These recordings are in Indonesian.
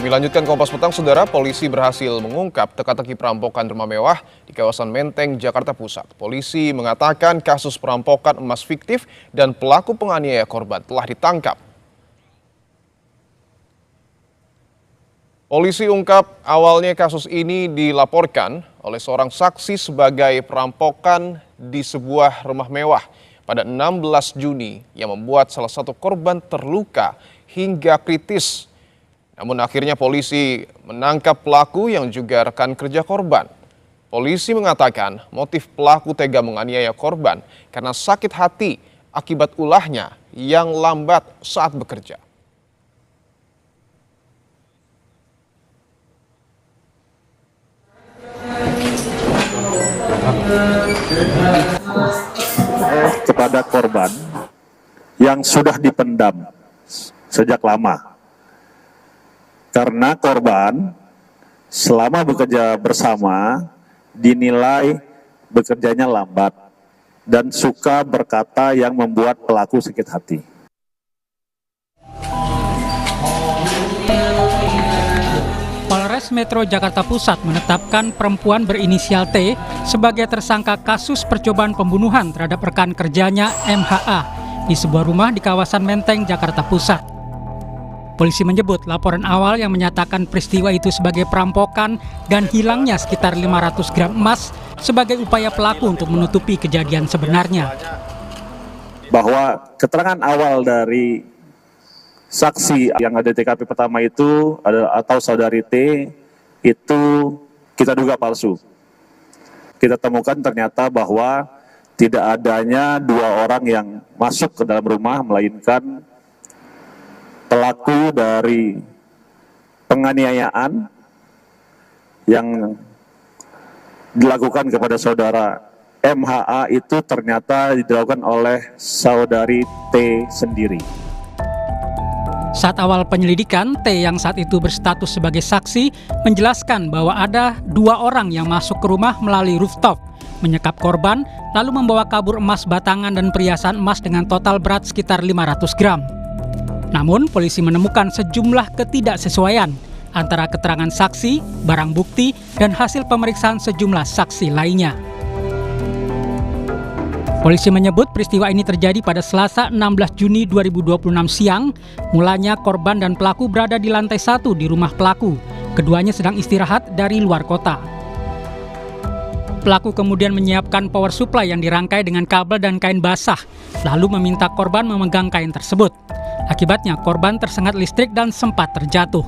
Kami lanjutkan Kompas Petang, Saudara. Polisi berhasil mengungkap teka-teki perampokan rumah mewah di kawasan Menteng, Jakarta Pusat. Polisi mengatakan kasus perampokan emas fiktif dan pelaku penganiaya korban telah ditangkap. Polisi ungkap awalnya kasus ini dilaporkan oleh seorang saksi sebagai perampokan di sebuah rumah mewah pada 16 Juni yang membuat salah satu korban terluka hingga kritis. Namun akhirnya polisi menangkap pelaku yang juga rekan kerja korban. Polisi mengatakan motif pelaku tega menganiaya korban karena sakit hati akibat ulahnya yang lambat saat bekerja. Kepada korban yang sudah dipendam sejak lama. Karena korban selama bekerja bersama dinilai bekerjanya lambat dan suka berkata yang membuat pelaku sakit hati. Polres Metro Jakarta Pusat menetapkan perempuan berinisial T sebagai tersangka kasus percobaan pembunuhan terhadap rekan kerjanya MHA di sebuah rumah di kawasan Menteng, Jakarta Pusat. Polisi menyebut laporan awal yang menyatakan peristiwa itu sebagai perampokan dan hilangnya sekitar 500 gram emas sebagai upaya pelaku untuk menutupi kejadian sebenarnya. Bahwa keterangan awal dari saksi yang ada di TKP pertama itu atau saudari T itu kita duga palsu. Kita temukan ternyata bahwa tidak adanya dua orang yang masuk ke dalam rumah, melainkan pelaku dari penganiayaan yang dilakukan kepada saudara MHA itu ternyata dilakukan oleh saudari T sendiri. Saat awal penyelidikan, T yang saat itu berstatus sebagai saksi menjelaskan bahwa ada dua orang yang masuk ke rumah melalui rooftop, menyekap korban, lalu membawa kabur emas batangan dan perhiasan emas dengan total berat sekitar 500 gram. Namun, polisi menemukan sejumlah ketidaksesuaian antara keterangan saksi, barang bukti, dan hasil pemeriksaan sejumlah saksi lainnya. Polisi menyebut peristiwa ini terjadi pada Selasa 16 Juni 2026 siang. Mulanya korban dan pelaku berada di lantai 1 di rumah pelaku. Keduanya sedang istirahat dari luar kota. Pelaku kemudian menyiapkan power supply yang dirangkai dengan kabel dan kain basah, lalu meminta korban memegang kain tersebut. Akibatnya korban tersengat listrik dan sempat terjatuh.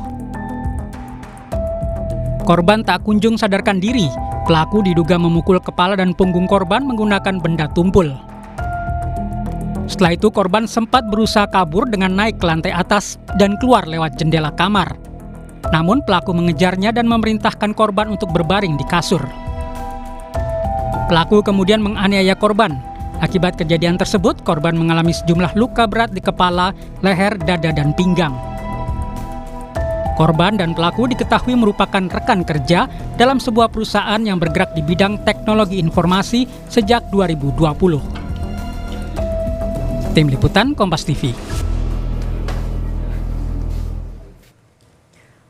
Korban tak kunjung sadarkan diri. Pelaku diduga memukul kepala dan punggung korban menggunakan benda tumpul. Setelah itu korban sempat berusaha kabur dengan naik ke lantai atas dan keluar lewat jendela kamar. Namun pelaku mengejarnya dan memerintahkan korban untuk berbaring di kasur. Pelaku kemudian menganiaya korban. Akibat kejadian tersebut, korban mengalami sejumlah luka berat di kepala, leher, dada, dan pinggang. Korban dan pelaku diketahui merupakan rekan kerja dalam sebuah perusahaan yang bergerak di bidang teknologi informasi sejak 2020. Tim Liputan Kompas TV.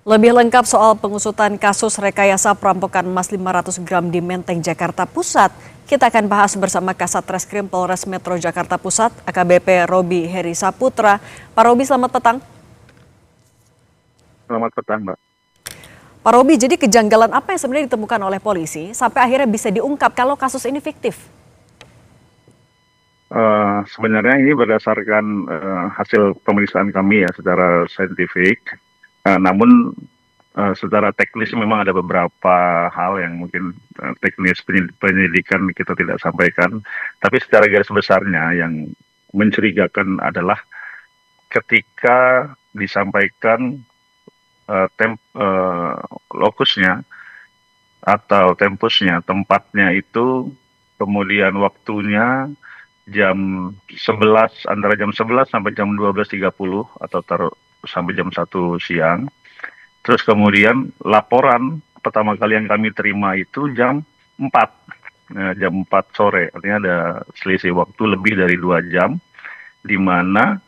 Lebih lengkap soal pengusutan kasus rekayasa perampokan emas 500 gram di Menteng, Jakarta Pusat, kita akan bahas bersama Kasat Reskrim Polres Metro Jakarta Pusat, AKBP Robi Heri Saputra. Pak Robi, selamat petang. Selamat petang, Mbak. Pak Robi, jadi kejanggalan apa yang sebenarnya ditemukan oleh polisi sampai akhirnya bisa diungkap kalau kasus ini fiktif? Sebenarnya ini berdasarkan hasil pemeriksaan kami ya secara saintifik. Namun secara teknis memang ada beberapa hal yang mungkin teknis penyelidikan kita tidak sampaikan. Tapi secara garis besarnya yang mencurigakan adalah ketika disampaikan lokusnya atau tempusnya, tempatnya itu, kemudian waktunya jam 11, antara jam 11 sampai jam 12.30 atau sampai jam 1 siang. Terus kemudian laporan pertama kali yang kami terima itu jam 4 sore. Artinya ada selisih waktu lebih dari 2 jam, di mana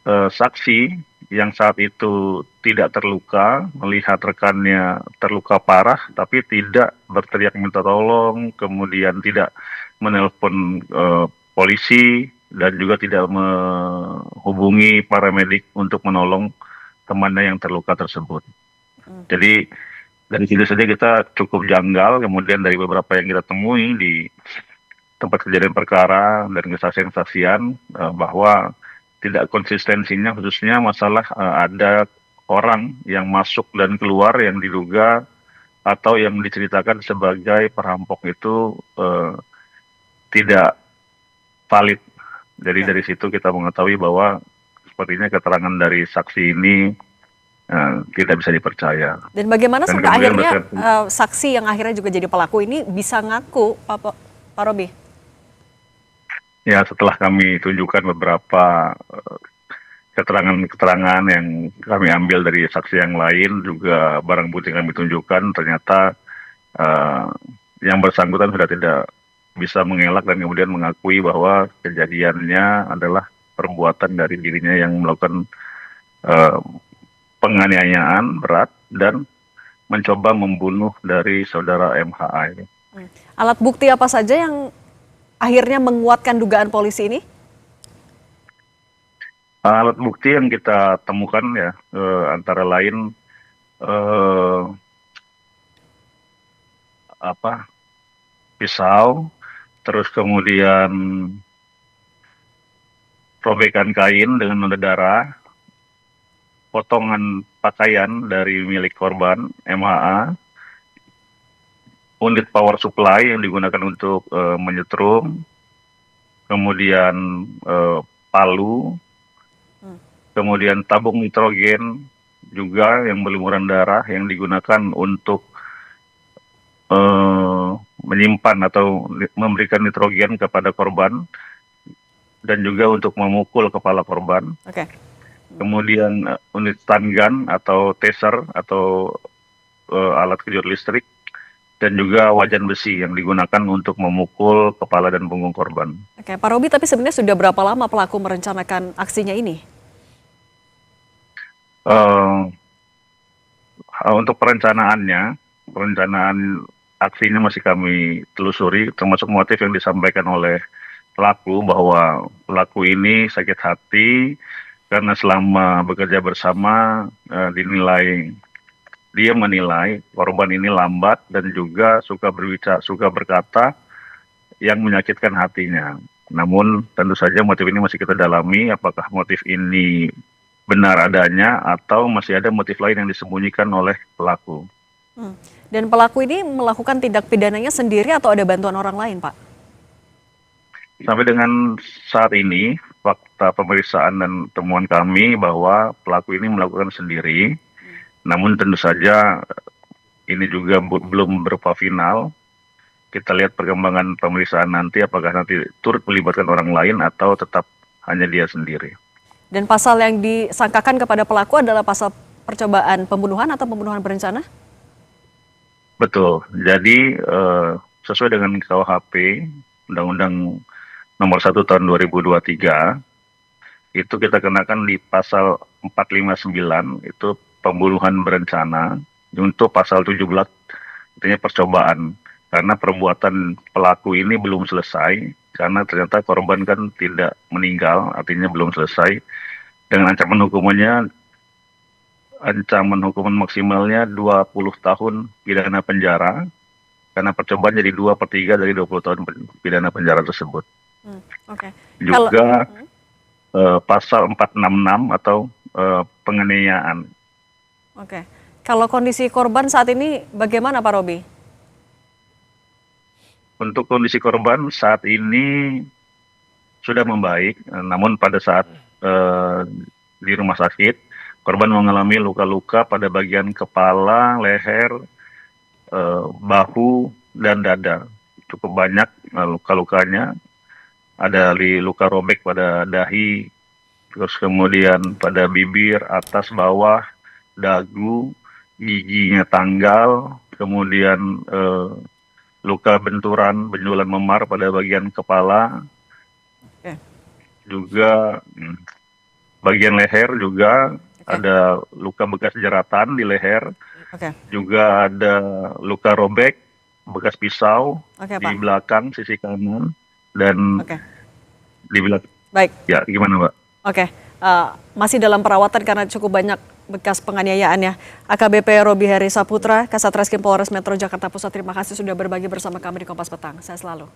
saksi yang saat itu tidak terluka, melihat rekannya terluka parah, tapi tidak berteriak minta tolong, kemudian tidak menelpon polisi, dan juga tidak menghubungi paramedik untuk menolong temannya yang terluka tersebut. Jadi dari situ saja kita cukup janggal, kemudian dari beberapa yang kita temui di tempat kejadian perkara dan kesaksian-kesaksian bahwa tidak konsistensinya khususnya masalah ada orang yang masuk dan keluar yang diduga atau yang diceritakan sebagai perampok itu tidak valid. Jadi dari situ kita mengetahui bahwa sepertinya keterangan dari saksi ini tidak bisa dipercaya. Dan bagaimana Dan sampai kemudian akhirnya saksi yang akhirnya juga jadi pelaku ini bisa ngaku, Pak Robi? Ya, setelah kami tunjukkan beberapa keterangan-keterangan yang kami ambil dari saksi yang lain, juga barang bukti yang kami tunjukkan, ternyata yang bersangkutan sudah tidak bisa mengelak dan kemudian mengakui bahwa kejadiannya adalah perbuatan dari dirinya yang melakukan penganiayaan berat dan mencoba membunuh dari saudara MHA ini. Alat bukti apa saja yang akhirnya menguatkan dugaan polisi ini? Alat bukti yang kita temukan ya antara lain pisau, terus kemudian robekan kain dengan noda darah, potongan pakaian dari milik korban MHA, unit power supply yang digunakan untuk menyetrum, kemudian palu, kemudian tabung nitrogen juga yang berlumuran darah yang digunakan untuk menyimpan atau memberikan nitrogen kepada korban dan juga untuk memukul kepala korban. Oke. Kemudian unit stun gun atau taser atau alat kejut listrik, dan juga wajan besi yang digunakan untuk memukul kepala dan punggung korban. Oke, Pak Robi, tapi sebenarnya sudah berapa lama pelaku merencanakan aksinya ini? Untuk perencanaan aksinya masih kami telusuri, termasuk motif yang disampaikan oleh pelaku bahwa pelaku ini sakit hati karena selama bekerja bersama dia menilai korban ini lambat dan juga suka berkata yang menyakitkan hatinya. Namun tentu saja motif ini masih kita dalami, apakah motif ini benar adanya atau masih ada motif lain yang disembunyikan oleh pelaku. Dan pelaku ini melakukan tindak pidananya sendiri atau ada bantuan orang lain, Pak? Sampai dengan saat ini, fakta pemeriksaan dan temuan kami bahwa pelaku ini melakukan sendiri. Namun tentu saja ini juga belum berupa final. Kita lihat perkembangan pemeriksaan nanti, apakah nanti turut melibatkan orang lain atau tetap hanya dia sendiri. Dan pasal yang disangkakan kepada pelaku adalah pasal percobaan pembunuhan atau pembunuhan berencana? Betul. Jadi sesuai dengan KUHP, Undang-Undang Nomor 1 Tahun 2023, itu kita kenakan di pasal 459, itu pembunuhan berencana, untuk pasal 17, artinya percobaan. Karena perbuatan pelaku ini belum selesai, karena ternyata korban kan tidak meninggal, artinya belum selesai. Dengan ancaman hukuman maksimalnya 20 tahun pidana penjara, karena percobaan jadi 2/3 dari 20 tahun pidana penjara tersebut. Oke. Juga pasal 466 atau penganiayaan. Oke. Kalau kondisi korban saat ini bagaimana, Pak Robi? Untuk kondisi korban saat ini sudah membaik, namun pada saat di rumah sakit, korban mengalami luka-luka pada bagian kepala, leher, bahu, dan dada. Cukup banyak luka-lukanya. Ada luka robek pada dahi, terus kemudian pada bibir, atas, bawah, dagu, giginya tanggal, kemudian luka benturan memar pada bagian kepala. Oke. Juga bagian leher juga ada luka bekas jeratan di leher, Oke. juga ada luka robek bekas pisau Oke, di Pak. belakang sisi kanan dan Oke. di belakang. Baik. Ya, gimana, Mbak? Oke. Masih dalam perawatan karena cukup banyak bekas penganiayaan ya. AKBP Robi Heri Saputra, Kasat Reskrim Polres Metro Jakarta Pusat, terima kasih sudah berbagi bersama kami di Kompas Petang. Saya selalu.